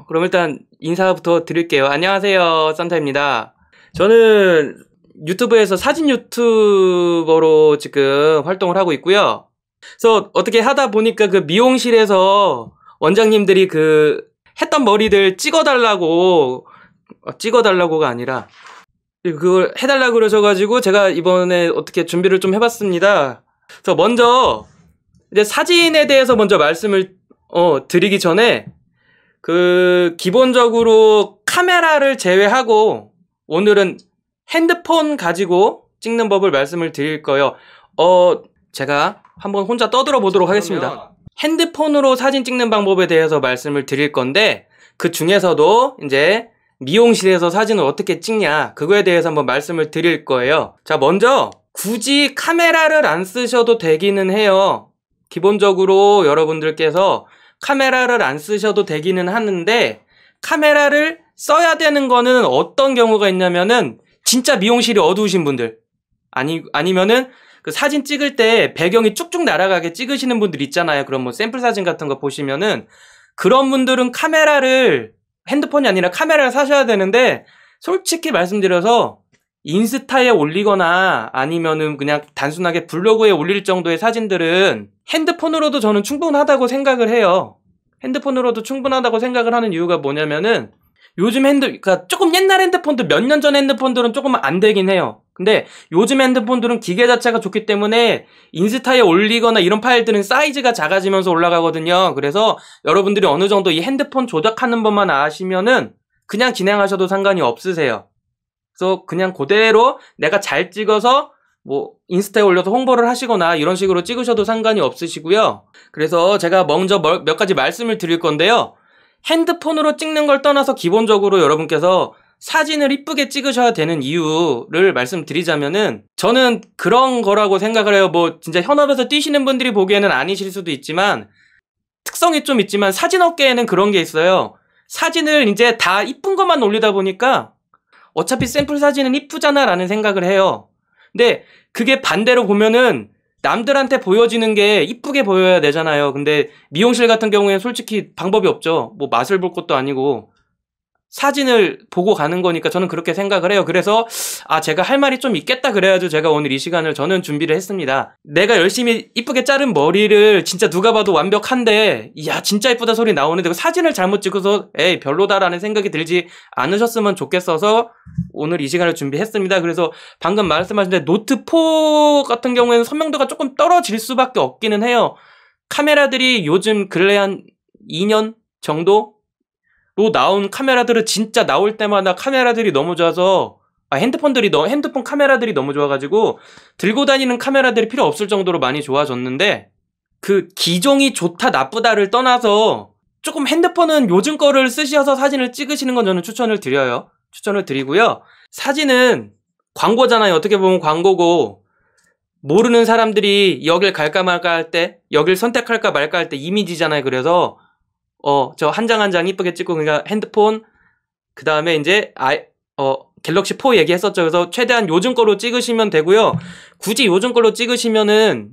그럼 일단 인사부터 드릴게요. 안녕하세요. 산타입니다. 저는 유튜브에서 사진 유튜버로 지금 활동을 하고 있고요. 그래서 어떻게 하다 보니까 그 미용실에서 원장님들이 그 했던 머리들 찍어달라고가 아니라 그걸 해달라고 그러셔가지고 제가 이번에 어떻게 준비를 좀 해봤습니다. 그래서 먼저 이제 사진에 대해서 먼저 말씀을 드리기 전에 기본적으로 카메라를 제외하고 오늘은 핸드폰 가지고 찍는 법을 말씀을 드릴 거예요. 제가 한번 혼자 떠들어 보도록 하겠습니다. 핸드폰으로 사진 찍는 방법에 대해서 말씀을 드릴 건데 그 중에서도 이제 미용실에서 사진을 어떻게 찍냐 그거에 대해서 한번 말씀을 드릴 거예요. 자, 먼저 굳이 카메라를 안 쓰셔도 되기는 해요. 기본적으로 여러분들께서 카메라를 안 쓰셔도 되기는 하는데 카메라를 써야 되는 거는 어떤 경우가 있냐면은 진짜 미용실이 어두우신 분들 아니면은 그 사진 찍을 때 배경이 쭉쭉 날아가게 찍으시는 분들 있잖아요. 그럼 뭐 샘플 사진 같은 거 보시면은 그런 분들은 핸드폰이 아니라 카메라를 사셔야 되는데 솔직히 말씀드려서 인스타에 올리거나 아니면은 그냥 단순하게 블로그에 올릴 정도의 사진들은 핸드폰으로도 저는 충분하다고 생각을 해요. 핸드폰으로도 충분하다고 생각을 하는 이유가 뭐냐면은 요즘 그러니까 조금 옛날 핸드폰들, 몇 년 전 핸드폰들은 조금 안 되긴 해요. 근데 요즘 핸드폰들은 기계 자체가 좋기 때문에 인스타에 올리거나 이런 파일들은 사이즈가 작아지면서 올라가거든요. 그래서 여러분들이 어느 정도 이 핸드폰 조작하는 법만 아시면은 그냥 진행하셔도 상관이 없으세요. 그래서 그냥 그대로 내가 잘 찍어서 뭐 인스타에 올려서 홍보를 하시거나 이런 식으로 찍으셔도 상관이 없으시고요. 그래서 제가 먼저 몇 가지 말씀을 드릴 건데요. 핸드폰으로 찍는 걸 떠나서 기본적으로 여러분께서 사진을 이쁘게 찍으셔야 되는 이유를 말씀드리자면은 저는 그런 거라고 생각을 해요. 뭐 진짜 현업에서 뛰시는 분들이 보기에는 아니실 수도 있지만 특성이 좀 있지만 사진 업계에는 그런 게 있어요. 사진을 이제 다 이쁜 것만 올리다 보니까 어차피 샘플 사진은 이쁘잖아 라는 생각을 해요. 근데 그게 반대로 보면은 남들한테 보여지는 게 이쁘게 보여야 되잖아요. 근데 미용실 같은 경우에는 솔직히 방법이 없죠. 뭐 맛을 볼 것도 아니고 사진을 보고 가는 거니까 저는 그렇게 생각을 해요. 그래서 제가 할 말이 좀 있겠다 그래가지고 제가 오늘 이 시간을 저는 준비를 했습니다. 내가 열심히 이쁘게 자른 머리를 진짜 누가 봐도 완벽한데 이야 진짜 이쁘다 소리 나오는데 그 사진을 잘못 찍어서 에이 별로다라는 생각이 들지 않으셨으면 좋겠어서 오늘 이 시간을 준비했습니다. 그래서 방금 말씀하신 대로 노트4 같은 경우에는 선명도가 조금 떨어질 수밖에 없기는 해요. 카메라들이 요즘 근래 한 2년 정도 로 나온 카메라들은 진짜 나올 때마다 카메라들이 너무 좋아서 핸드폰 카메라들이 너무 좋아가지고 들고 다니는 카메라들이 필요 없을 정도로 많이 좋아졌는데 그 기종이 좋다 나쁘다를 떠나서 조금 핸드폰은 요즘 거를 쓰셔서 사진을 찍으시는 건 저는 추천을 드리고요. 사진은 광고잖아요. 어떻게 보면 광고고 모르는 사람들이 여길 갈까 말까 할 때 여길 선택할까 말까 할 때 이미지잖아요. 그래서 저 한 장 한 장 이쁘게 찍고, 그러니까 핸드폰, 그 다음에 이제, 갤럭시 4 얘기했었죠. 그래서 최대한 요즘 거로 찍으시면 되고요. 굳이 요즘 걸로 찍으시면은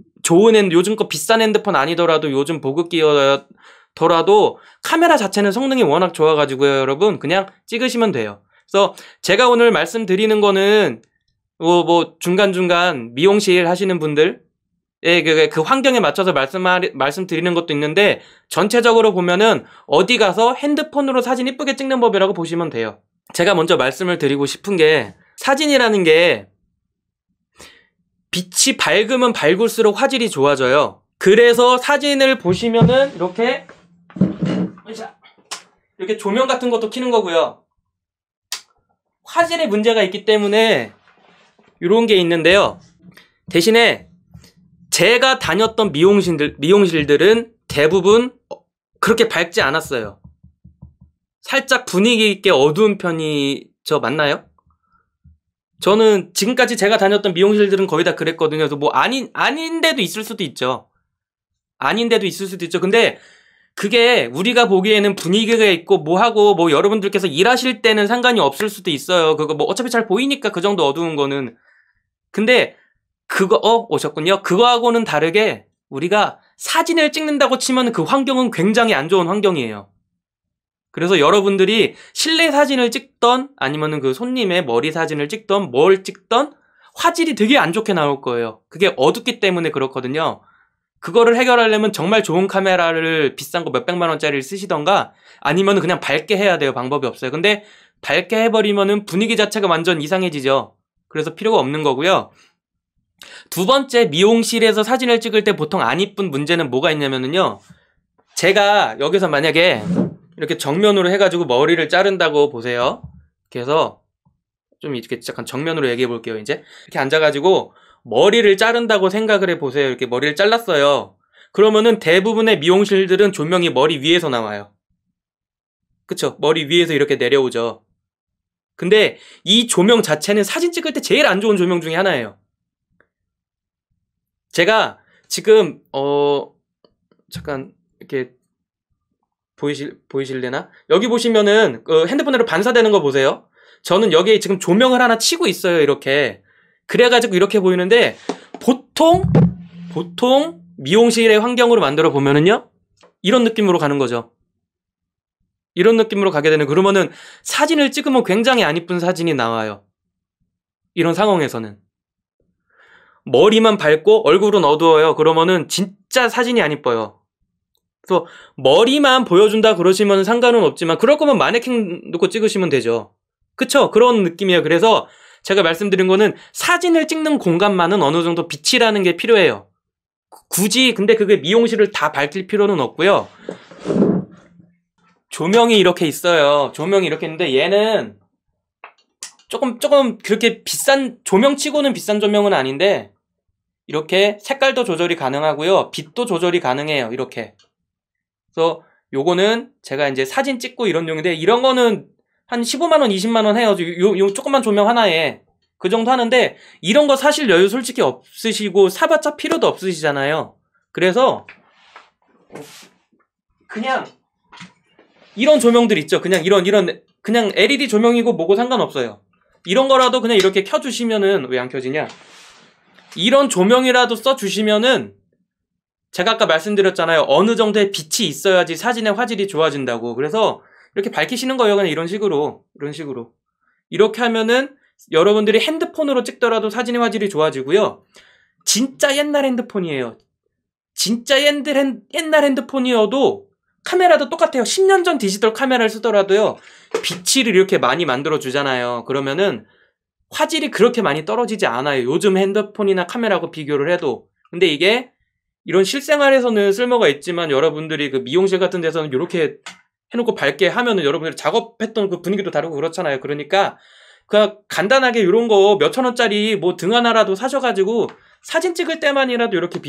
요즘 거 비싼 핸드폰 아니더라도 요즘 보급기여더라도 카메라 자체는 성능이 워낙 좋아가지고요. 여러분, 그냥 찍으시면 돼요. 그래서 제가 오늘 말씀드리는 거는, 뭐 중간중간 미용실 하시는 분들, 그 환경에 맞춰서 말씀드리는 것도 있는데 전체적으로 보면은 어디 가서 핸드폰으로 사진 이쁘게 찍는 법이라고 보시면 돼요. 제가 먼저 말씀을 드리고 싶은 게 사진이라는 게 빛이 밝으면 밝을수록 화질이 좋아져요. 그래서 사진을 보시면은 이렇게 조명 같은 것도 켜는 거고요. 화질에 문제가 있기 때문에 이런 게 있는데요. 대신에 제가 다녔던 미용실들은 대부분 그렇게 밝지 않았어요. 살짝 분위기 있게 어두운 편이 맞나요? 저는 지금까지 제가 다녔던 미용실들은 거의 다 그랬거든요. 그래서 뭐 아닌데도 있을 수도 있죠. 근데 그게 우리가 보기에는 분위기가 있고 뭐하고 여러분들께서 일하실 때는 상관이 없을 수도 있어요. 그거 어차피 잘 보이니까 그 정도 어두운 거는. 근데 오셨군요. 그거하고는 다르게 우리가 사진을 찍는다고 치면 그 환경은 굉장히 안 좋은 환경이에요. 그래서 여러분들이 실내 사진을 찍던 아니면은 그 손님의 머리 사진을 찍던 뭘 찍던 화질이 되게 안 좋게 나올 거예요. 그게 어둡기 때문에 그렇거든요. 그거를 해결하려면 정말 좋은 카메라를 비싼 거 몇백만 원짜리를 쓰시던가 아니면 그냥 밝게 해야 돼요. 방법이 없어요. 근데 밝게 해버리면은 분위기 자체가 완전 이상해지죠. 그래서 필요가 없는 거고요. 두 번째, 미용실에서 사진을 찍을 때 보통 안 이쁜 문제는 뭐가 있냐면요. 제가 여기서 만약에 이렇게 정면으로 해가지고 머리를 자른다고 보세요. 그래서 좀 이렇게 잠깐 정면으로 얘기해 볼게요. 이제 이렇게 앉아가지고 머리를 자른다고 생각을 해보세요. 이렇게 머리를 잘랐어요. 그러면은 대부분의 미용실들은 조명이 머리 위에서 나와요. 그쵸? 머리 위에서 이렇게 내려오죠. 근데 이 조명 자체는 사진 찍을 때 제일 안 좋은 조명 중에 하나예요. 제가 지금 잠깐 이렇게 보이실래나? 여기 보시면은 핸드폰으로 반사되는 거 보세요. 저는 여기에 지금 조명을 하나 치고 있어요. 이렇게. 그래가지고 이렇게 보이는데 보통 미용실의 환경으로 만들어 보면은요. 이런 느낌으로 가는 거죠. 이런 느낌으로 가게 되는. 그러면은 사진을 찍으면 굉장히 안 이쁜 사진이 나와요. 이런 상황에서는. 머리만 밝고 얼굴은 어두워요. 그러면은 진짜 사진이 안 이뻐요. 그래서 머리만 보여준다 그러시면 상관은 없지만 그럴 거면 마네킹 놓고 찍으시면 되죠. 그쵸? 그런 느낌이에요. 그래서 제가 말씀드린 거는 사진을 찍는 공간만은 어느 정도 빛이라는 게 필요해요. 굳이 근데 그게 미용실을 다 밝힐 필요는 없고요. 조명이 이렇게 있어요. 조명이 이렇게 있는데 얘는 조금 그렇게 비싼 조명치고는 비싼 조명은 아닌데 이렇게 색깔도 조절이 가능하고요. 빛도 조절이 가능해요. 이렇게. 그래서 요거는 제가 이제 사진 찍고 이런 용인데 이런 거는 한 15만원, 20만원 해요. 요 조그만 조명 하나에. 그 정도 하는데 이런 거 사실 여유 솔직히 없으시고 사봤자 필요도 없으시잖아요. 그래서 그냥 이런 조명들 있죠. 그냥 이런 그냥 LED 조명이고 뭐고 상관없어요. 이런 거라도 그냥 이렇게 켜주시면은 왜 안 켜지냐? 이런 조명이라도 써주시면은 제가 아까 말씀드렸잖아요. 어느 정도의 빛이 있어야지 사진의 화질이 좋아진다고. 그래서 이렇게 밝히시는 거예요. 그냥 이런 식으로. 이렇게 하면은 여러분들이 핸드폰으로 찍더라도 사진의 화질이 좋아지고요. 진짜 옛날 핸드폰이에요. 진짜 옛날 핸드폰이어도 카메라도 똑같아요. 10년 전 디지털 카메라를 쓰더라도요. 빛을 이렇게 많이 만들어주잖아요. 그러면은 화질이 그렇게 많이 떨어지지 않아요. 요즘 핸드폰이나 카메라하고 비교를 해도. 근데 이게 이런 실생활에서는 쓸모가 있지만 여러분들이 그 미용실 같은 데서는 이렇게 해놓고 밝게 하면은 여러분들이 작업했던 그 분위기도 다르고 그렇잖아요. 그러니까 그 간단하게 이런 거 몇천 원짜리 뭐 등 하나라도 사셔가지고 사진 찍을 때만이라도 이렇게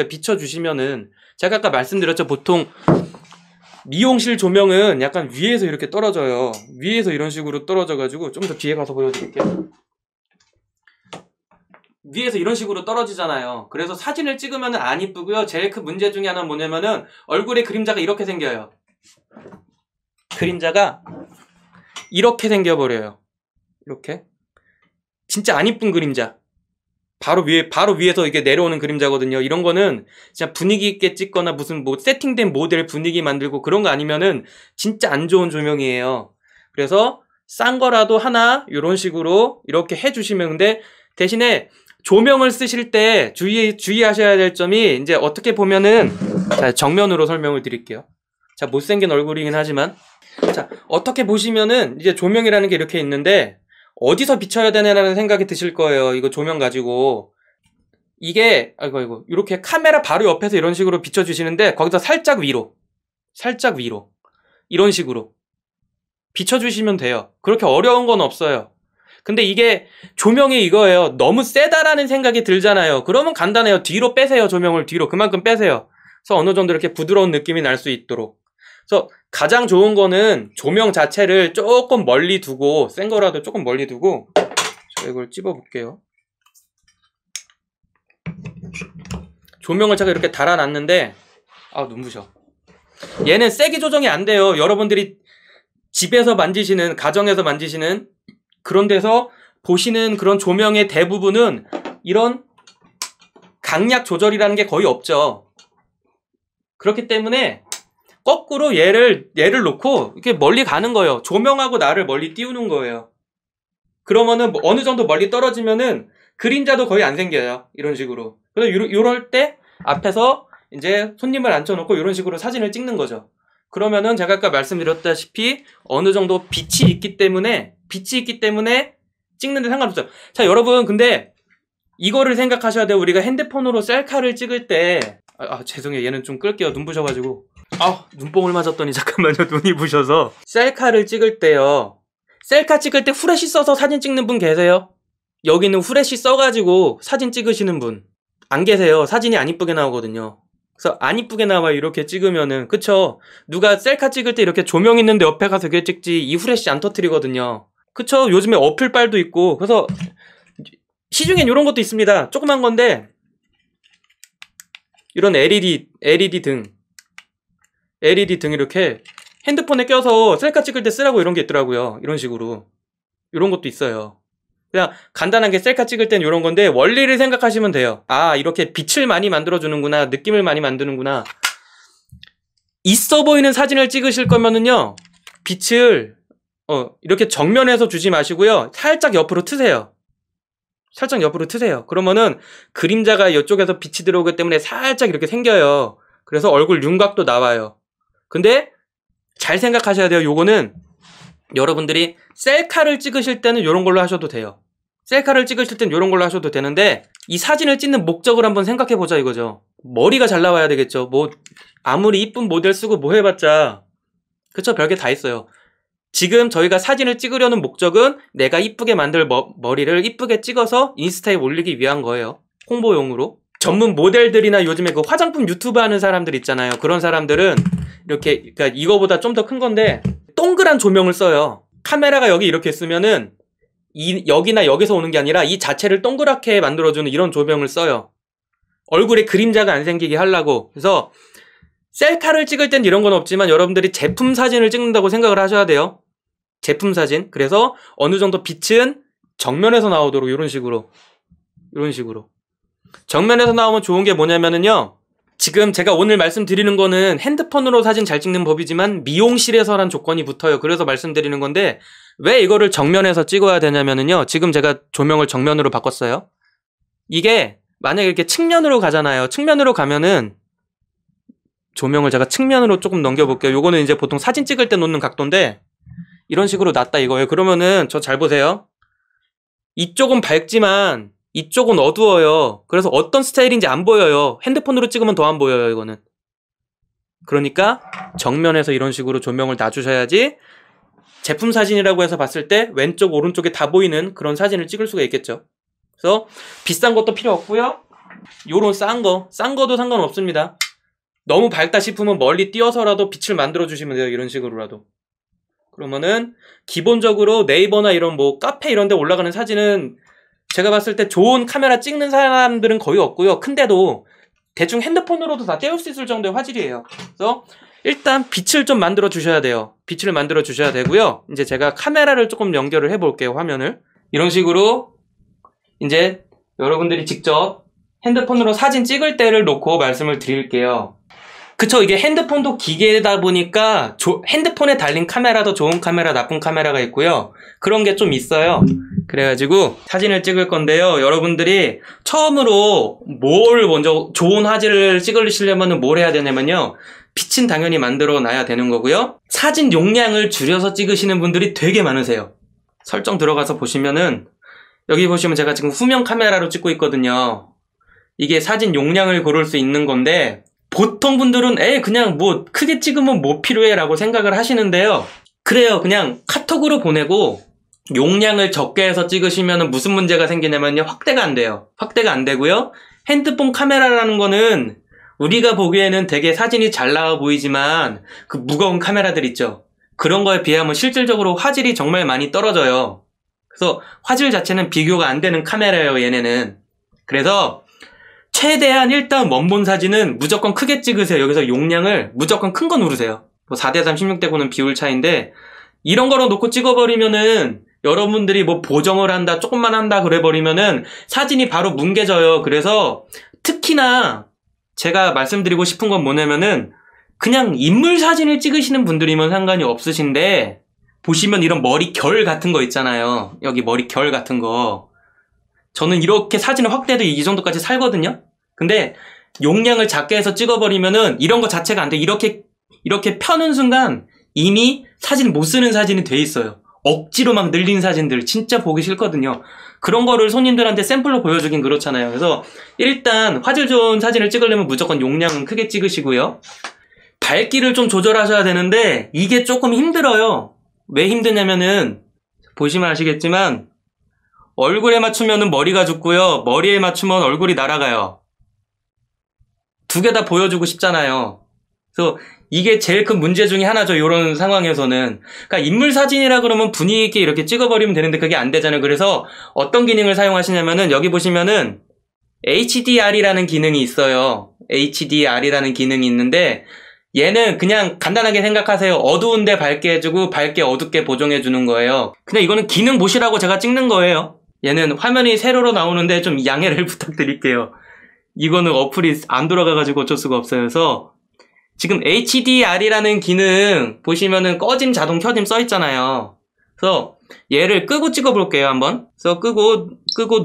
비춰주시면은 제가 아까 말씀드렸죠. 보통 미용실 조명은 약간 위에서 이렇게 떨어져요. 위에서 이런 식으로 떨어져가지고 좀 더 뒤에 가서 보여드릴게요. 위에서 이런 식으로 떨어지잖아요. 그래서 사진을 찍으면 안 이쁘고요. 제일 큰 문제 중에 하나는 뭐냐면은 얼굴에 그림자가 이렇게 생겨요. 그림자가 이렇게 생겨버려요. 이렇게. 진짜 안 이쁜 그림자. 바로 위에서 이게 내려오는 그림자거든요. 이런 거는 진짜 분위기 있게 찍거나 무슨 뭐 세팅된 모델 분위기 만들고 그런 거 아니면은 진짜 안 좋은 조명이에요. 그래서 싼 거라도 하나 이런 식으로 이렇게 해주시면 근데 대신에 조명을 쓰실 때 주의하셔야 될 점이 이제 어떻게 보면은 자, 정면으로 설명을 드릴게요. 자, 못생긴 얼굴이긴 하지만 자, 어떻게 보시면은 이제 조명이라는 게 이렇게 있는데 어디서 비춰야 되냐라는 생각이 드실 거예요. 이거 조명 가지고. 이게, 아이고, 이렇게 카메라 바로 옆에서 이런 식으로 비춰주시는데, 거기서 살짝 위로. 이런 식으로. 비춰주시면 돼요. 그렇게 어려운 건 없어요. 근데 이게 조명이 이거예요. 너무 세다라는 생각이 들잖아요. 그러면 간단해요. 뒤로 빼세요. 조명을 뒤로. 그만큼 빼세요. 그래서 어느 정도 이렇게 부드러운 느낌이 날 수 있도록. 그래서 가장 좋은 거는 조명 자체를 조금 멀리 두고 센 거라도 조금 멀리 두고 자 이걸 찝어 볼게요. 조명을 제가 이렇게 달아놨는데 아 눈부셔. 얘는 세기 조정이 안 돼요. 여러분들이 집에서 만지시는 가정에서 만지시는 그런 데서 보시는 그런 조명의 대부분은 이런 강약 조절이라는 게 거의 없죠. 그렇기 때문에 거꾸로 얘를 놓고 이렇게 멀리 가는 거예요. 조명하고 나를 멀리 띄우는 거예요. 그러면은 뭐 어느 정도 멀리 떨어지면은 그림자도 거의 안 생겨요. 이런 식으로. 그래서 요럴 때 앞에서 이제 손님을 앉혀놓고 이런 식으로 사진을 찍는 거죠. 그러면은 제가 아까 말씀드렸다시피 어느 정도 빛이 있기 때문에 찍는데 상관없어요. 자, 여러분, 근데 이거를 생각하셔야 돼요. 우리가 핸드폰으로 셀카를 찍을 때 죄송해요. 얘는 좀 끌게요. 눈 부셔가지고. 눈뽕을 맞았더니 잠깐만요. 눈이 부셔서. 셀카를 찍을 때요. 셀카 찍을 때 후레쉬 써서 사진 찍는 분 계세요? 여기는 후레쉬 써가지고 사진 찍으시는 분 안 계세요. 사진이 안 이쁘게 나오거든요. 그래서 안 이쁘게 나와요. 이렇게 찍으면은. 그쵸? 누가 셀카 찍을 때 이렇게 조명 있는데 옆에 가서 이렇게 찍지 이 후레쉬 안 터뜨리거든요. 그쵸? 요즘에 어플빨도 있고. 그래서 시중엔 이런 것도 있습니다. 조그만 건데 이런 LED 등 이렇게 핸드폰에 껴서 셀카 찍을 때 쓰라고 이런 게 있더라고요. 이런 식으로. 이런 것도 있어요. 그냥 간단하게 셀카 찍을 땐 이런 건데 원리를 생각하시면 돼요. 이렇게 빛을 많이 만들어주는구나. 느낌을 많이 만드는구나. 있어 보이는 사진을 찍으실 거면은요. 빛을 이렇게 정면에서 주지 마시고요. 살짝 옆으로 트세요. 그러면은 그림자가 이쪽에서 빛이 들어오기 때문에 살짝 이렇게 생겨요. 그래서 얼굴 윤곽도 나와요. 근데 잘 생각하셔야 돼요. 요거는 여러분들이 셀카를 찍으실 때는 이런 걸로 하셔도 돼요. 셀카를 찍으실 때는 이런 걸로 하셔도 되는데 이 사진을 찍는 목적을 한번 생각해보자 이거죠. 머리가 잘 나와야 되겠죠. 뭐 아무리 이쁜 모델 쓰고 뭐 해봤자 그쵸? 별게 다 있어요. 지금 저희가 사진을 찍으려는 목적은 내가 이쁘게 만들 머리를 이쁘게 찍어서 인스타에 올리기 위한 거예요. 홍보용으로. 전문 모델들이나 요즘에 그 화장품 유튜브 하는 사람들 있잖아요. 그런 사람들은 이렇게 그러니까 이거보다 좀 더 큰 건데 동그란 조명을 써요. 카메라가 여기 이렇게 쓰면은 여기나 여기서 오는 게 아니라 이 자체를 동그랗게 만들어주는 이런 조명을 써요. 얼굴에 그림자가 안 생기게 하려고. 그래서 셀카를 찍을 땐 이런 건 없지만 여러분들이 제품 사진을 찍는다고 생각을 하셔야 돼요. 제품 사진. 그래서 어느 정도 빛은 정면에서 나오도록 이런 식으로. 정면에서 나오면 좋은 게 뭐냐면은요. 지금 제가 오늘 말씀드리는 거는 핸드폰으로 사진 잘 찍는 법이지만 미용실에서란 조건이 붙어요. 그래서 말씀드리는 건데 왜 이거를 정면에서 찍어야 되냐면은요. 지금 제가 조명을 정면으로 바꿨어요. 이게 만약에 이렇게 측면으로 가잖아요. 측면으로 가면은 조명을 제가 측면으로 조금 넘겨볼게요. 요거는 이제 보통 사진 찍을 때 놓는 각도인데 이런 식으로 놨다 이거예요. 그러면은 저 잘 보세요. 이쪽은 밝지만 이쪽은 어두워요. 그래서 어떤 스타일인지 안 보여요. 핸드폰으로 찍으면 더 안 보여요, 이거는. 그러니까 정면에서 이런 식으로 조명을 놔주셔야지 제품 사진이라고 해서 봤을 때 왼쪽, 오른쪽에 다 보이는 그런 사진을 찍을 수가 있겠죠. 그래서 비싼 것도 필요 없고요. 요런 싼 거도 상관없습니다. 너무 밝다 싶으면 멀리 띄어서라도 빛을 만들어 주시면 돼요. 이런 식으로라도. 그러면은 기본적으로 네이버나 이런 뭐 카페 이런 데 올라가는 사진은 제가 봤을 때 좋은 카메라 찍는 사람들은 거의 없고요. 큰데도 대충 핸드폰으로도 다 떼울 수 있을 정도의 화질이에요. 그래서 일단 빛을 좀 만들어 주셔야 돼요. 빛을 만들어 주셔야 되고요. 이제 제가 카메라를 조금 연결을 해 볼게요. 화면을. 이런 식으로 이제 여러분들이 직접 핸드폰으로 사진 찍을 때를 놓고 말씀을 드릴게요. 그쵸, 이게 핸드폰도 기계다 보니까 핸드폰에 달린 카메라도 좋은 카메라, 나쁜 카메라가 있고요. 그런 게 좀 있어요. 그래가지고 사진을 찍을 건데요. 여러분들이 처음으로 뭘 먼저 좋은 화질을 찍으시려면 뭘 해야 되냐면요. 빛은 당연히 만들어 놔야 되는 거고요. 사진 용량을 줄여서 찍으시는 분들이 되게 많으세요. 설정 들어가서 보시면은 여기 보시면 제가 지금 후면 카메라로 찍고 있거든요. 이게 사진 용량을 고를 수 있는 건데 보통 분들은 그냥 뭐 크게 찍으면 뭐 필요해 라고 생각을 하시는데요. 그래요. 그냥 카톡으로 보내고 용량을 적게 해서 찍으시면 무슨 문제가 생기냐면요. 확대가 안 돼요. 확대가 안 되고요. 핸드폰 카메라라는 거는 우리가 보기에는 되게 사진이 잘 나와 보이지만 그 무거운 카메라들 있죠. 그런 거에 비하면 실질적으로 화질이 정말 많이 떨어져요. 그래서 화질 자체는 비교가 안 되는 카메라예요. 얘네는. 그래서 최대한 일단 원본 사진은 무조건 크게 찍으세요. 여기서 용량을 무조건 큰 거 누르세요. 뭐 4:3, 16:9는 비율 차이인데 이런 거로 놓고 찍어버리면은 여러분들이 뭐 보정을 한다, 조금만 한다 그래버리면은 사진이 바로 뭉개져요. 그래서 특히나 제가 말씀드리고 싶은 건 뭐냐면은 그냥 인물 사진을 찍으시는 분들이면 상관이 없으신데, 보시면 이런 머리 결 같은 거 있잖아요. 여기 머리 결 같은 거. 저는 이렇게 사진을 확대해도 이 정도까지 살거든요? 근데 용량을 작게 해서 찍어버리면은 이런 거 자체가 안 돼. 이렇게 펴는 순간 이미 사진 못 쓰는 사진이 돼 있어요. 억지로 막 늘린 사진들 진짜 보기 싫거든요. 그런 거를 손님들한테 샘플로 보여주긴 그렇잖아요. 그래서 일단 화질 좋은 사진을 찍으려면 무조건 용량은 크게 찍으시고요. 밝기를 좀 조절하셔야 되는데 이게 조금 힘들어요. 왜 힘드냐면은 보시면 아시겠지만 얼굴에 맞추면은 머리가 죽고요. 머리에 맞추면 얼굴이 날아가요. 두 개 다 보여주고 싶잖아요. 그래서 이게 제일 큰 문제 중에 하나죠. 이런 상황에서는. 그러니까 인물 사진이라 그러면 분위기 있게 이렇게 찍어버리면 되는데 그게 안 되잖아요. 그래서 어떤 기능을 사용하시냐면은 여기 보시면은 HDR이라는 기능이 있어요. HDR이라는 기능이 있는데 얘는 그냥 간단하게 생각하세요. 어두운데 밝게 해주고 밝게 어둡게 보정해주는 거예요. 그냥 이거는 기능 보시라고 제가 찍는 거예요. 얘는 화면이 세로로 나오는데 좀 양해를 부탁드릴게요. 이거는 어플이 안 돌아가가지고 어쩔 수가 없어요. 그래서 지금 HDR이라는 기능 보시면은 꺼짐 자동 켜짐 써있잖아요. 그래서 얘를 끄고 찍어볼게요. 한번. 그래서 끄고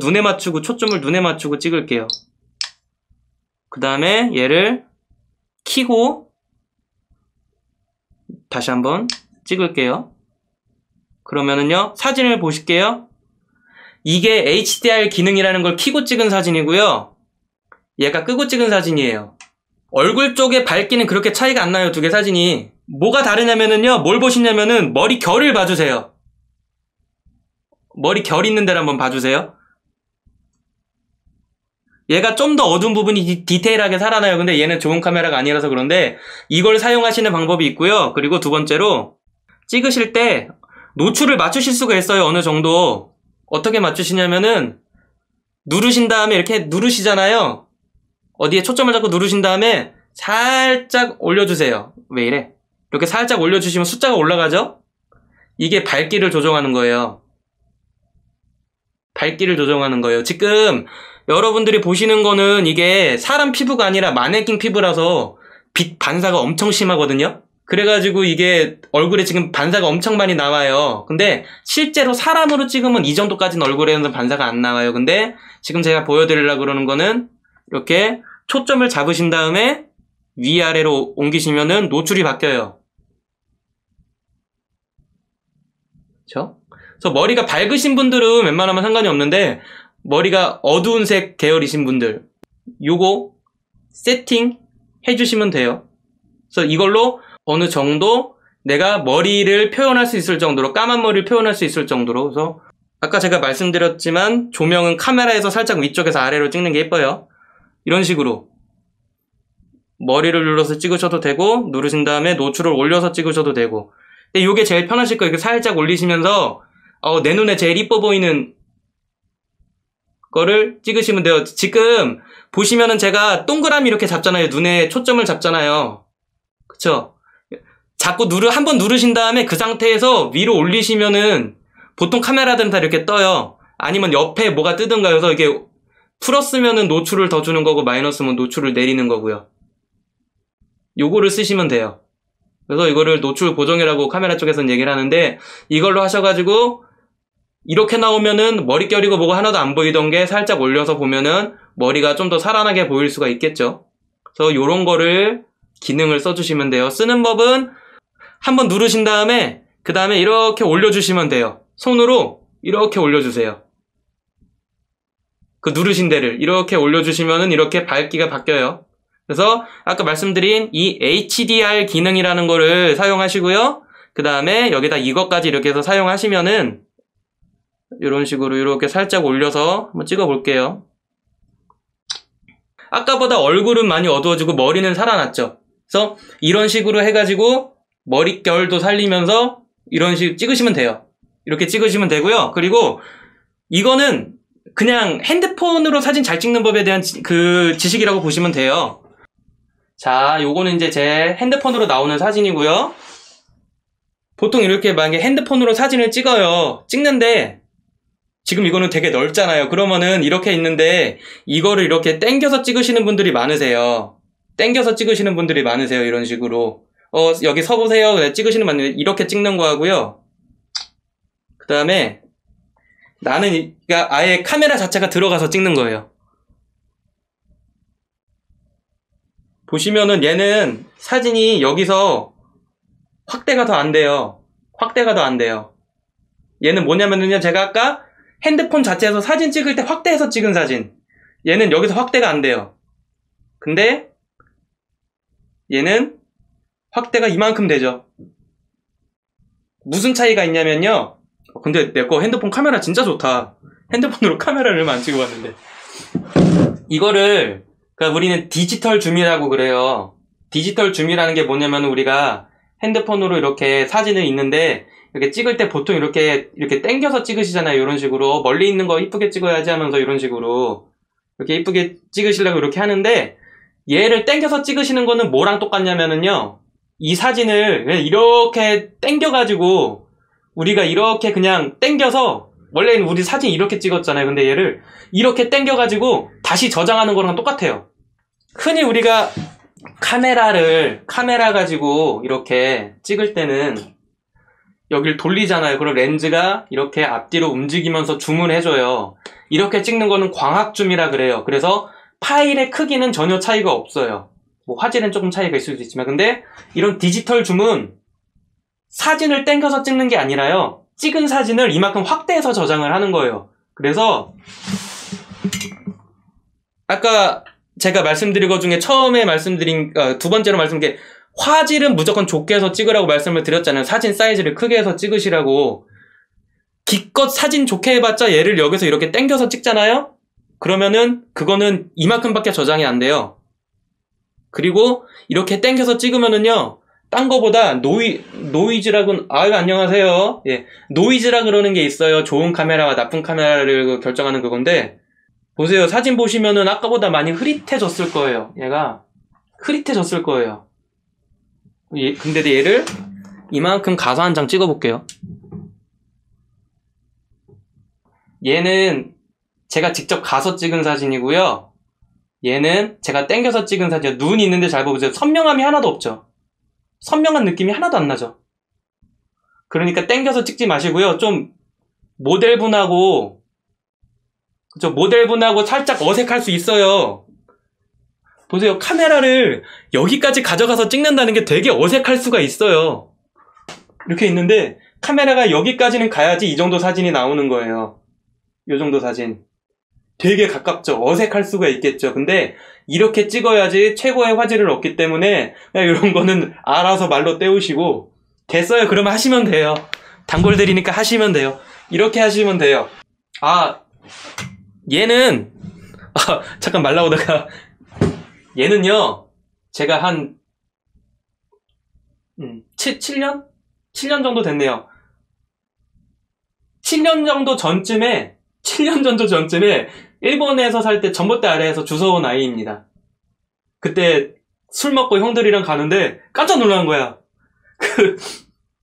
눈에 맞추고 초점을 눈에 맞추고 찍을게요. 그 다음에 얘를 켜고 다시 한번 찍을게요. 그러면은요 사진을 보실게요. 이게 HDR 기능이라는 걸 켜고 찍은 사진이고요. 얘가 끄고 찍은 사진이에요. 얼굴 쪽의 밝기는 그렇게 차이가 안 나요. 두 개 사진이. 뭐가 다르냐면은요. 뭘 보시냐면은 머리 결을 봐주세요. 머리 결 있는 데를 한번 봐주세요. 얘가 좀 더 어두운 부분이 디테일하게 살아나요. 근데 얘는 좋은 카메라가 아니라서 그런데 이걸 사용하시는 방법이 있고요. 그리고 두 번째로 찍으실 때 노출을 맞추실 수가 있어요. 어느 정도. 어떻게 맞추시냐면은 누르신 다음에 이렇게 누르시잖아요. 어디에 초점을 잡고 누르신 다음에 살짝 올려주세요. 왜 이래? 이렇게 살짝 올려주시면 숫자가 올라가죠? 이게 밝기를 조정하는 거예요. 밝기를 조정하는 거예요. 지금 여러분들이 보시는 거는 이게 사람 피부가 아니라 마네킹 피부라서 빛 반사가 엄청 심하거든요? 그래가지고 이게 얼굴에 지금 반사가 엄청 많이 나와요. 근데 실제로 사람으로 찍으면 이 정도까지는 얼굴에는 반사가 안 나와요. 근데 지금 제가 보여드리려고 그러는 거는 이렇게 초점을 잡으신 다음에 위아래로 옮기시면은 노출이 바뀌어요. 그쵸? 그래서 머리가 밝으신 분들은 웬만하면 상관이 없는데 머리가 어두운 색 계열이신 분들 요거 세팅 해주시면 돼요. 그래서 이걸로 어느 정도 내가 머리를 표현할 수 있을 정도로 까만 머리를 표현할 수 있을 정도로 그래서 아까 제가 말씀드렸지만 조명은 카메라에서 살짝 위쪽에서 아래로 찍는 게 예뻐요. 이런 식으로 머리를 눌러서 찍으셔도 되고 누르신 다음에 노출을 올려서 찍으셔도 되고 근데 이게 제일 편하실 거예요. 이렇게 살짝 올리시면서 내 눈에 제일 이뻐 보이는 거를 찍으시면 돼요. 지금 보시면은 제가 동그라미 이렇게 잡잖아요. 눈에 초점을 잡잖아요. 그쵸? 자꾸 한번 누르신 다음에 그 상태에서 위로 올리시면은 보통 카메라들은 다 이렇게 떠요. 아니면 옆에 뭐가 뜨든가 해서 이게 플러스면은 노출을 더 주는 거고 마이너스면 노출을 내리는 거고요. 요거를 쓰시면 돼요. 그래서 이거를 노출 보정이라고 카메라 쪽에서는 얘기를 하는데 이걸로 하셔가지고 이렇게 나오면은 머릿결이고 뭐가 하나도 안 보이던 게 살짝 올려서 보면은 머리가 좀 더 살아나게 보일 수가 있겠죠. 그래서 요런 거를 기능을 써주시면 돼요. 쓰는 법은 한번 누르신 다음에 그 다음에 이렇게 올려주시면 돼요. 손으로 이렇게 올려주세요. 그 누르신 데를 이렇게 올려주시면은 이렇게 밝기가 바뀌어요. 그래서 아까 말씀드린 이 HDR 기능이라는 거를 사용하시고요. 그 다음에 여기다 이것까지 이렇게 해서 사용하시면은 이런 식으로 이렇게 살짝 올려서 한번 찍어 볼게요. 아까보다 얼굴은 많이 어두워지고 머리는 살아났죠. 그래서 이런 식으로 해가지고 머릿결도 살리면서 이런 식으로 찍으시면 돼요. 이렇게 찍으시면 되고요. 그리고 이거는 그냥 핸드폰으로 사진 잘 찍는 법에 대한 그 지식이라고 보시면 돼요. 자, 요거는 이제 제 핸드폰으로 나오는 사진이고요. 보통 이렇게 만약에 핸드폰으로 사진을 찍는데 지금 이거는 되게 넓잖아요. 그러면은 이렇게 있는데 이거를 이렇게 당겨서 찍으시는 분들이 많으세요. 땡겨서 찍으시는 분들이 많으세요. 이런 식으로. 여기 서보세요. 찍으시는 분들 이렇게 찍는 거 하고요. 그 다음에 나는 그러니까 아예 카메라 자체가 들어가서 찍는 거예요. 보시면은 얘는 사진이 여기서 확대가 더 안 돼요. 확대가 더 안 돼요. 얘는 뭐냐면은요, 제가 아까 핸드폰 자체에서 사진 찍을 때 확대해서 찍은 사진. 얘는 여기서 확대가 안 돼요. 근데 얘는 확대가 이만큼 되죠. 무슨 차이가 있냐면요. 근데 내 거 핸드폰 카메라 진짜 좋다. 핸드폰으로 카메라를 얼마 안 찍어봤는데. 이거를 그러니까 우리는 디지털 줌이라고 그래요. 디지털 줌이라는 게 뭐냐면 우리가 핸드폰으로 이렇게 사진을 있는데 이렇게 찍을 때 보통 이렇게 당겨서 찍으시잖아요. 이런 식으로 멀리 있는 거 이쁘게 찍어야지 하면서 이런 식으로 이렇게 이쁘게 찍으시려고 이렇게 하는데 얘를 당겨서 찍으시는 거는 뭐랑 똑같냐면은요. 이 사진을 이렇게 당겨가지고 우리가 이렇게 그냥 당겨서 원래는 우리 사진 이렇게 찍었잖아요. 근데 얘를 이렇게 당겨가지고 다시 저장하는 거랑 똑같아요. 흔히 우리가 카메라 가지고 이렇게 찍을 때는 여길 돌리잖아요. 그럼 렌즈가 이렇게 앞뒤로 움직이면서 줌을 해줘요. 이렇게 찍는 거는 광학줌이라 그래요. 그래서 파일의 크기는 전혀 차이가 없어요. 뭐 화질은 조금 차이가 있을 수도 있지만 근데 이런 디지털 줌은 사진을 당겨서 찍는 게 아니라요. 찍은 사진을 이만큼 확대해서 저장을 하는 거예요. 그래서 아까 제가 말씀드린 것 중에 처음에 말씀드린 두 번째로 말씀드린 게 화질은 무조건 좋게 해서 찍으라고 말씀을 드렸잖아요. 사진 사이즈를 크게 해서 찍으시라고. 기껏 사진 좋게 해봤자 얘를 여기서 이렇게 당겨서 찍잖아요. 그러면은 그거는 이만큼밖에 저장이 안 돼요. 그리고 이렇게 당겨서 찍으면은요. 딴 거보다 노이즈라고 안녕하세요. 예, 노이즈라 그러는 게 있어요. 좋은 카메라와 나쁜 카메라를 결정하는 그건데 보세요. 사진 보시면은 아까보다 많이 흐릿해졌을 거예요. 얘가 흐릿해졌을 거예요. 근데 얘를 이만큼 가서 한 장 찍어볼게요. 얘는 제가 직접 가서 찍은 사진이고요. 얘는 제가 당겨서 찍은 사진이에요. 눈이 있는데 잘 보세요. 선명함이 하나도 없죠. 선명한 느낌이 하나도 안 나죠. 그러니까 당겨서 찍지 마시고요. 좀 모델분하고 살짝 어색할 수 있어요. 보세요. 카메라를 여기까지 가져가서 찍는다는 게 되게 어색할 수가 있어요. 이렇게 있는데 카메라가 여기까지는 가야지 이 정도 사진이 나오는 거예요. 이 정도 사진. 되게 가깝죠. 어색할 수가 있겠죠. 근데 이렇게 찍어야지 최고의 화질을 얻기 때문에 그냥 이런 거는 알아서 말로 때우시고 됐어요. 그러면 하시면 돼요. 단골 드리니까 하시면 돼요. 이렇게 하시면 돼요. 얘는 잠깐 말 나오다가 얘는요. 제가 한 7년? 7년 정도 됐네요. 7년 정도 전쯤에 일본에서 살 때 전봇대 아래에서 주워온 아이입니다. 그때 술 먹고 형들이랑 가는데 깜짝 놀란 거야.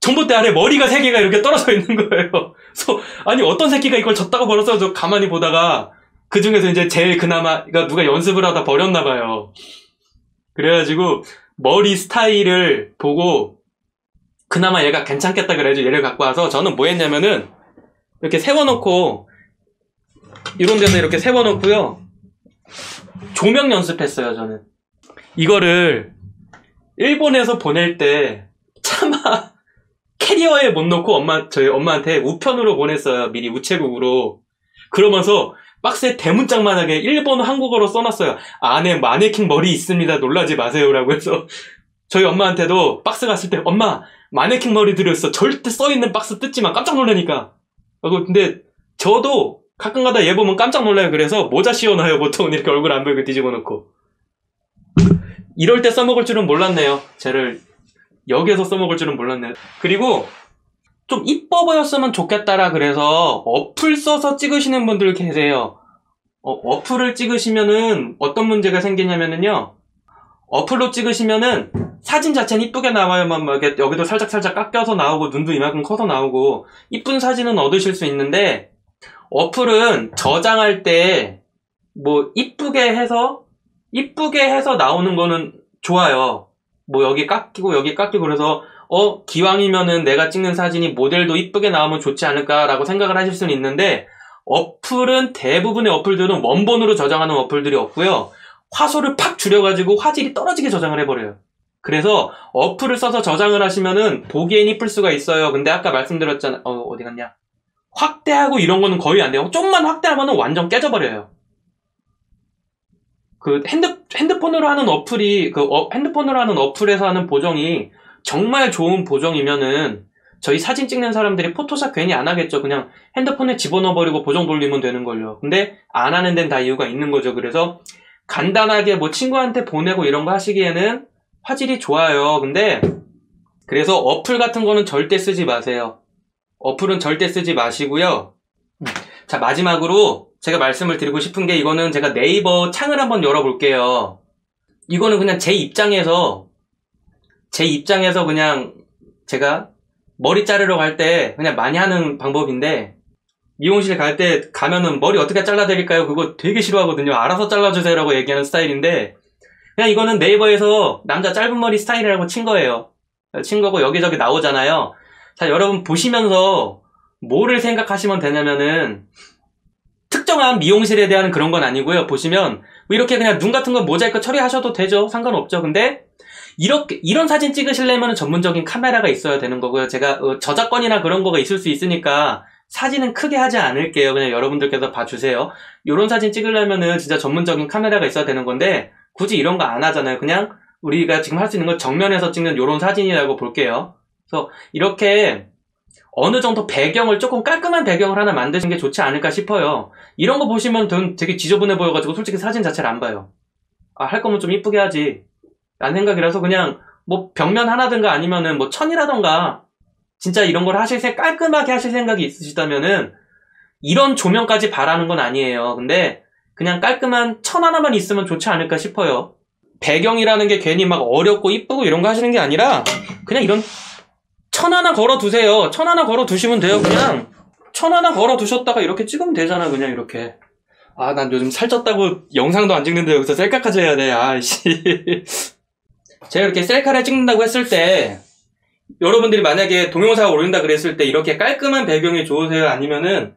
전봇대 아래 머리가 3개가 이렇게 떨어져 있는 거예요. 그래서 아니 어떤 새끼가 이걸 줬다고 버렸어? 저 가만히 보다가 그 중에서 이제 제일 그나마 누가 연습을 하다 버렸나 봐요. 그래가지고 머리 스타일을 보고 그나마 얘가 괜찮겠다 그래가지고 얘를 갖고 와서 저는 뭐 했냐면은 이렇게 세워놓고 이런 데서 이렇게 세워놓고요. 조명 연습했어요, 저는. 이거를 일본에서 보낼 때 차마 캐리어에 못 넣고 저희 엄마한테 우편으로 보냈어요. 미리 우체국으로. 그러면서 박스에 대문짝만하게 일본어 한국어로 써놨어요. 안에 마네킹 머리 있습니다. 놀라지 마세요라고 해서 저희 엄마한테도 박스 갔을 때 엄마 마네킹 머리 들였어. 절대 써있는 박스 뜯지마. 깜짝 놀라니까. 근데 저도 가끔가다 얘 보면 깜짝 놀라요. 그래서 모자 씌워놔요. 보통 이렇게 얼굴 안 보이게 뒤집어 놓고. 이럴 때 써먹을 줄은 몰랐네요. 쟤를 여기에서 써먹을 줄은 몰랐네요. 그리고 좀 이뻐 보였으면 좋겠다라 그래서 어플 써서 찍으시는 분들 계세요. 어플을 찍으시면은 어떤 문제가 생기냐면은요. 어플로 찍으시면은 사진 자체는 이쁘게 나와요. 막 이렇게 여기도 살짝 깎여서 나오고 눈도 이만큼 커서 나오고 이쁜 사진은 얻으실 수 있는데 어플은 저장할 때 뭐 이쁘게 해서 나오는 거는 좋아요. 뭐 여기 깎이고 여기 깎이고 그래서 기왕이면은 내가 찍는 사진이 모델도 이쁘게 나오면 좋지 않을까라고 생각을 하실 수는 있는데 대부분의 어플들은 원본으로 저장하는 어플들이 없고요. 화소를 팍 줄여가지고 화질이 떨어지게 저장을 해버려요. 그래서 어플을 써서 저장을 하시면은 보기엔 이쁠 수가 있어요. 근데 아까 말씀드렸잖아. 어디 갔냐? 확대하고 이런 거는 거의 안 돼요. 좀만 확대하면은 완전 깨져버려요. 그 핸드폰으로 하는 어플이 핸드폰으로 하는 어플에서 하는 보정이 정말 좋은 보정이면은 저희 사진 찍는 사람들이 포토샵 괜히 안 하겠죠. 그냥 핸드폰에 집어넣어버리고 보정 돌리면 되는 걸요. 근데 안 하는 데는 다 이유가 있는 거죠. 그래서 간단하게 뭐 친구한테 보내고 이런 거 하시기에는 화질이 좋아요. 근데 그래서 어플 같은 거는 절대 쓰지 마세요. 어플은 절대 쓰지 마시고요. 자, 마지막으로 제가 말씀을 드리고 싶은 게 이거는 제가 네이버 창을 한번 열어볼게요. 이거는 그냥 제 입장에서 그냥 제가 머리 자르러 갈 때 그냥 많이 하는 방법인데 미용실 갈 때 가면은 머리 어떻게 잘라드릴까요? 그거 되게 싫어하거든요. 알아서 잘라주세요라고 얘기하는 스타일인데 그냥 이거는 네이버에서 남자 짧은 머리 스타일이라고 친 거예요. 친 거고 여기저기 나오잖아요. 자, 여러분 보시면서 뭐를 생각하시면 되냐면은 특정한 미용실에 대한 그런 건 아니고요. 보시면 뭐 이렇게 그냥 눈 같은 거 모자이크 처리하셔도 되죠. 상관없죠. 근데 이런 사진 찍으시려면 전문적인 카메라가 있어야 되는 거고요. 제가 저작권이나 그런 거가 있을 수 있으니까 사진은 크게 하지 않을게요. 그냥 여러분들께서 봐주세요. 이런 사진 찍으려면은 진짜 전문적인 카메라가 있어야 되는 건데 굳이 이런 거 안 하잖아요. 그냥 우리가 지금 할 수 있는 건 정면에서 찍는 이런 사진이라고 볼게요. 그래서 이렇게 어느 정도 배경을 조금 깔끔한 배경을 하나 만드시는 게 좋지 않을까 싶어요. 이런 거 보시면 되게 지저분해 보여가지고 솔직히 사진 자체를 안 봐요. 할 거면 좀 이쁘게 하지 라는 생각이라서 그냥 뭐 벽면 하나든가 아니면은 뭐 천이라던가 진짜 이런 걸 깔끔하게 하실 생각이 있으시다면은 이런 조명까지 바라는 건 아니에요. 근데 그냥 깔끔한 천 하나만 있으면 좋지 않을까 싶어요. 배경이라는 게 괜히 막 어렵고 이쁘고 이런 거 하시는 게 아니라 그냥 이런 천 하나 걸어 두세요. 천 하나 걸어 두시면 돼요. 그냥 천 하나 걸어 두셨다가 이렇게 찍으면 되잖아. 그냥 이렇게. 난 요즘 살쪘다고 영상도 안 찍는데 여기서 셀카까지 해야 돼. 아이씨. 제가 이렇게 셀카를 찍는다고 했을 때 여러분들이 만약에 동영상을 올린다 그랬을 때 이렇게 깔끔한 배경이 좋으세요? 아니면은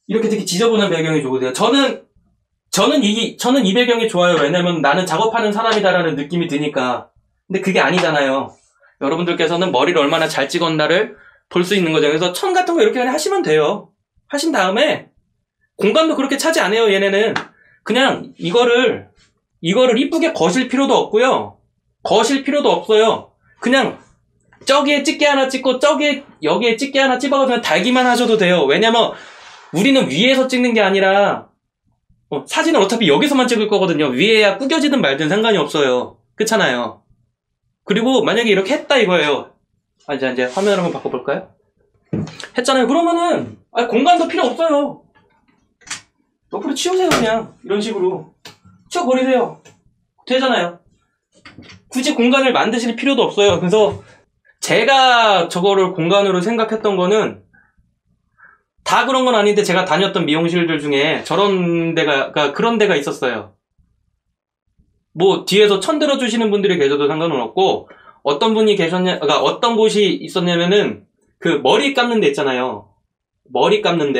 이렇게 되게 지저분한 배경이 좋으세요? 저는 이 배경이 좋아요. 왜냐면 나는 작업하는 사람이다라는 느낌이 드니까. 근데 그게 아니잖아요. 여러분들께서는 머리를 얼마나 잘 찍었나를 볼 수 있는 거죠. 그래서 천 같은 거 이렇게 그냥 하시면 돼요. 하신 다음에 공간도 그렇게 차지 안 해요. 얘네는 그냥 이거를 이쁘게 거실 필요도 없고요. 거실 필요도 없어요. 그냥 저기에 집게 하나 찍고 여기에 집게 하나 집어서 그냥 달기만 하셔도 돼요. 왜냐면 우리는 위에서 찍는 게 아니라 사진은 어차피 여기서만 찍을 거거든요. 위에야 구겨지든 말든 상관이 없어요. 그렇잖아요. 그리고 만약에 이렇게 했다 이거예요. 이제 화면을 한번 바꿔볼까요? 했잖아요. 그러면은 공간도 필요 없어요. 옆으로 치우세요. 그냥 이런 식으로 치워버리세요. 되잖아요. 굳이 공간을 만드실 필요도 없어요. 그래서 제가 저거를 공간으로 생각했던 거는 다 그런 건 아닌데 제가 다녔던 미용실들 중에 그런 데가 있었어요. 뭐 뒤에서 천 들어주시는 분들이 계셔도 상관은 없고 어떤 곳이 있었냐면은 그 머리 감는 데 있잖아요. 머리 감는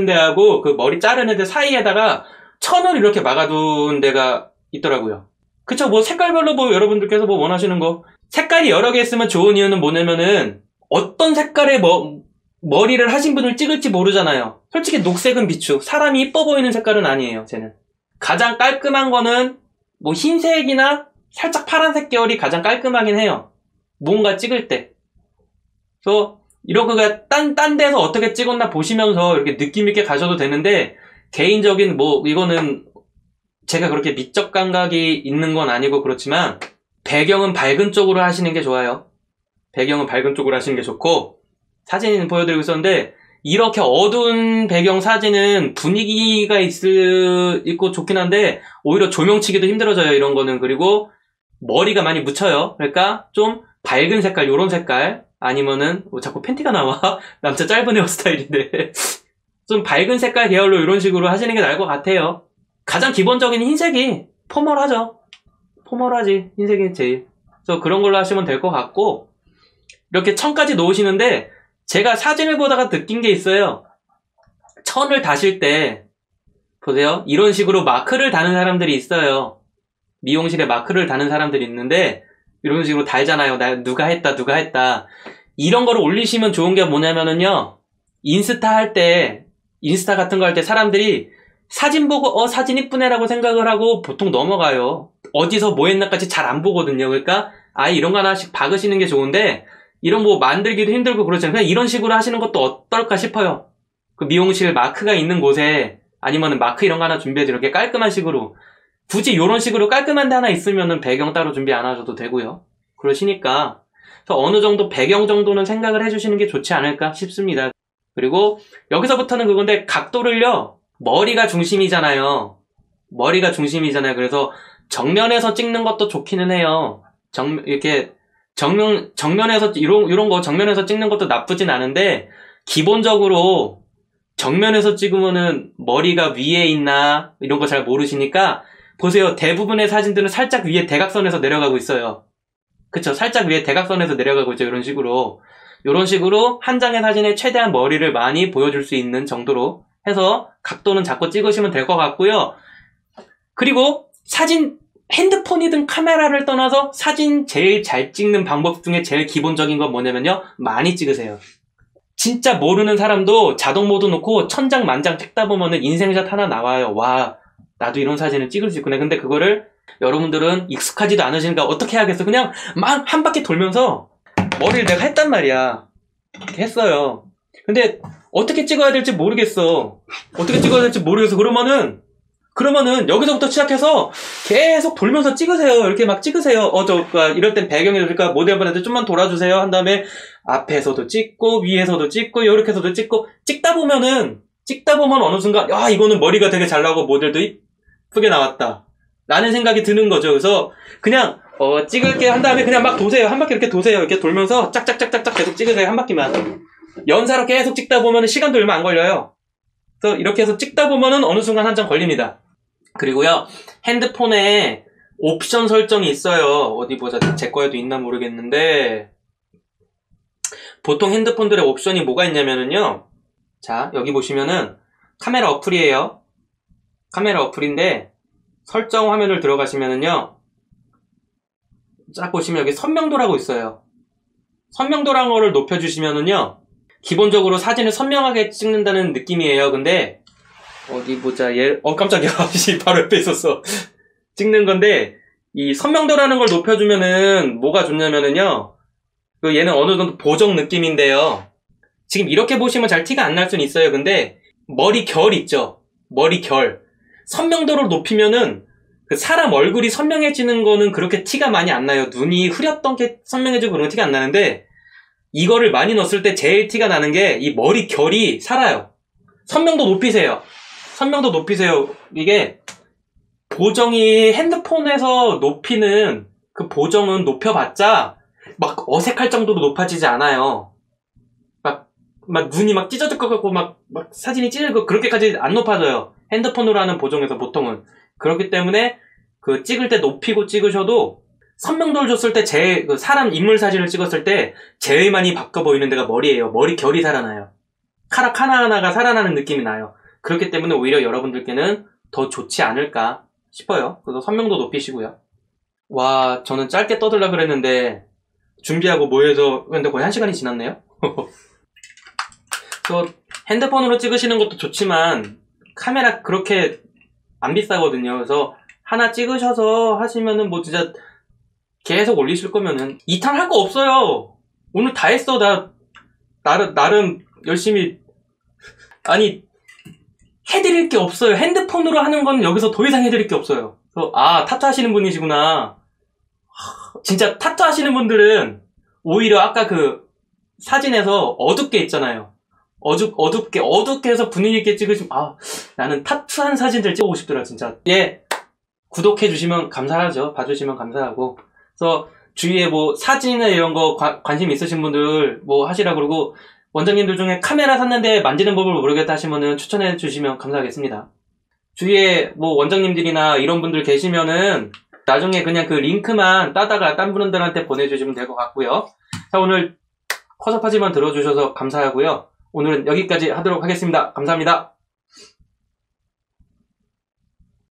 데하고 그 머리 자르는 데 사이에다가 천을 이렇게 막아둔 데가 있더라고요. 그쵸? 뭐 색깔별로 뭐 여러분들께서 뭐 원하시는 거 색깔이 여러 개 있으면 좋은 이유는 뭐냐면은 어떤 색깔의 머리를 하신 분을 찍을지 모르잖아요. 솔직히 녹색은 비추. 사람이 이뻐 보이는 색깔은 아니에요. 쟤는 가장 깔끔한 거는 뭐 흰색이나 살짝 파란색 계열이 가장 깔끔하긴 해요. 뭔가 찍을 때. 그래서 이렇게 딴 데서 어떻게 찍었나 보시면서 이렇게 느낌 있게 가셔도 되는데 개인적인 이거는 제가 그렇게 미적 감각이 있는 건 아니고 그렇지만 배경은 밝은 쪽으로 하시는 게 좋아요. 배경은 밝은 쪽으로 하시는 게 좋고 사진 보여드리고 있었는데 이렇게 어두운 배경 사진은 분위기가 있고 좋긴 한데 오히려 조명치기도 힘들어져요. 이런 거는. 그리고 머리가 많이 묻혀요. 그러니까 좀 밝은 색깔 요런 색깔 아니면은 자꾸 팬티가 나와. 남자 짧은 헤어스타일인데 좀 밝은 색깔 계열로 이런 식으로 하시는 게 나을 것 같아요. 가장 기본적인 흰색이 포멀하죠. 포멀하지. 흰색이 제일. 그래서 그런 걸로 하시면 될 것 같고, 이렇게 천까지 놓으시는데, 제가 사진을 보다가 느낀 게 있어요. 천을 다실 때, 보세요. 이런 식으로 마크를 다는 사람들이 있어요. 미용실에 마크를 다는 사람들이 있는데, 이런 식으로 달잖아요. 누가 했다, 누가 했다. 이런 거를 올리시면 좋은 게 뭐냐면은요, 인스타 같은 거 할 때 사람들이 사진 보고, 사진 이쁘네라고 생각을 하고 보통 넘어가요. 어디서 뭐 했나까지 잘 안 보거든요. 그러니까, 아예 이런 거 하나씩 박으시는 게 좋은데, 이런 뭐 만들기도 힘들고 그렇잖아요. 그냥 이런 식으로 하시는 것도 어떨까 싶어요. 그 미용실 마크가 있는 곳에, 아니면은 마크 이런 거 하나 준비해서 이렇게 깔끔한 식으로, 굳이 이런 식으로 깔끔한 데 하나 있으면은 배경 따로 준비 안 하셔도 되고요. 그러시니까, 그래서 어느 정도 배경 정도는 생각을 해주시는 게 좋지 않을까 싶습니다. 그리고 여기서부터는 그건데 각도를요, 머리가 중심이잖아요. 그래서 정면에서 찍는 것도 좋기는 해요. 정면에서 이런 거 정면에서 찍는 것도 나쁘진 않은데, 기본적으로 정면에서 찍으면은 머리가 위에 있나 이런 거 잘 모르시니까, 보세요. 대부분의 사진들은 살짝 위에 대각선에서 내려가고 있어요. 그쵸? 살짝 위에 대각선에서 내려가고 있죠. 이런 식으로 한 장의 사진에 최대한 머리를 많이 보여줄 수 있는 정도로 해서 각도는 잡고 찍으시면 될 것 같고요. 그리고 사진, 핸드폰이든 카메라를 떠나서 사진 제일 잘 찍는 방법 중에 제일 기본적인 건 뭐냐면요, 많이 찍으세요. 진짜 모르는 사람도 자동 모드 놓고 천장 만장 찍다 보면은 인생샷 하나 나와요. 와, 나도 이런 사진을 찍을 수 있구나. 근데 그거를 여러분들은 익숙하지도 않으시니까 어떻게 해야겠어? 그냥 막 한 바퀴 돌면서 머리를 내가 했단 말이야. 이렇게 했어요. 근데 어떻게 찍어야 될지 모르겠어. 그러면은 여기서부터 시작해서 계속 돌면서 찍으세요. 이렇게 막 찍으세요. 이럴 땐 배경에 그러니까 모델분한테 좀만 돌아주세요. 한 다음에 앞에서도 찍고 위에서도 찍고 이렇게 해서도 찍고 찍다 보면 어느 순간 이거는 머리가 되게 잘 나오고 모델도 이쁘게 나왔다 라는 생각이 드는 거죠. 그래서 그냥 찍을게 한 다음에 그냥 막 도세요. 한 바퀴 이렇게 도세요. 이렇게 돌면서 짝짝짝짝짝 계속 찍으세요. 한 바퀴만. 연사로 계속 찍다 보면 시간도 얼마 안 걸려요. 그래서 이렇게 해서 찍다 보면은 어느 순간 한 장 걸립니다. 그리고요, 핸드폰에 옵션 설정이 있어요. 어디 보자. 제 거에도 있나 모르겠는데, 보통 핸드폰들의 옵션이 뭐가 있냐면은요, 자, 여기 보시면은 카메라 어플이에요. 카메라 어플인데, 설정 화면을 들어가시면은요, 쫙 보시면 여기 선명도라고 있어요. 선명도라는 거를 높여주시면은요, 기본적으로 사진을 선명하게 찍는다는 느낌이에요. 근데 어디 보자. 깜짝이야. 바로 옆에 있었어. 찍는 건데, 이 선명도라는 걸 높여주면은 뭐가 좋냐면은요, 얘는 어느 정도 보정 느낌인데요. 지금 이렇게 보시면 잘 티가 안 날 수는 있어요. 근데 머리 결 있죠. 머리 결. 선명도를 높이면은 그 사람 얼굴이 선명해지는 거는 그렇게 티가 많이 안 나요. 눈이 흐렸던 게 선명해지고 그런 티가 안 나는데, 이거를 많이 넣었을 때 제일 티가 나는 게 이 머리 결이 살아요. 선명도 높이세요. 이게 보정이 핸드폰에서 높이는 그 보정은 높여봤자 막 어색할 정도로 높아지지 않아요. 막 눈이 막 찢어질 것 같고 막 사진이 찢어지고 그렇게까지 안 높아져요. 핸드폰으로 하는 보정에서 보통은. 그렇기 때문에 그 찍을 때 높이고 찍으셔도 선명도를 줬을 때 제일 사람 인물 사진을 찍었을 때 제일 많이 바꿔 보이는 데가 머리예요. 머리 결이 살아나요. 카락 하나하나가 살아나는 느낌이 나요. 그렇기 때문에 오히려 여러분들께는 더 좋지 않을까 싶어요. 그래서 선명도 높이시고요. 와, 저는 짧게 떠들라 그랬는데 준비하고 모여서 근데 거의 1시간이 지났네요. 또 핸드폰으로 찍으시는 것도 좋지만 카메라 그렇게 안 비싸거든요. 그래서 하나 찍으셔서 하시면은 뭐 진짜 계속 올리실 거면은 2탄 할 거 없어요. 오늘 다 했어. 나름 열심히. 아니, 해드릴 게 없어요. 핸드폰으로 하는 건 여기서 더 이상 해드릴 게 없어요. 그래서 타투 하시는 분이시구나. 진짜 타투 하시는 분들은 오히려 아까 그 사진에서 어둡게 있잖아요. 어둡게 해서 분위기 있게 찍으시면 나는 타투한 사진들 찍어보고 싶더라 진짜. 구독해주시면 감사하죠. 봐주시면 감사하고. 그래서 주위에 뭐 사진이나 이런 거 관심 있으신 분들 뭐 하시라 그러고, 원장님들 중에 카메라 샀는데 만지는 법을 모르겠다 하시면은 추천해 주시면 감사하겠습니다. 주위에 뭐 원장님들이나 이런 분들 계시면은 나중에 그냥 그 링크만 따다가 딴 분들한테 보내주시면 될 것 같고요. 자, 오늘 커서파지만 들어주셔서 감사하고요. 오늘은 여기까지 하도록 하겠습니다. 감사합니다.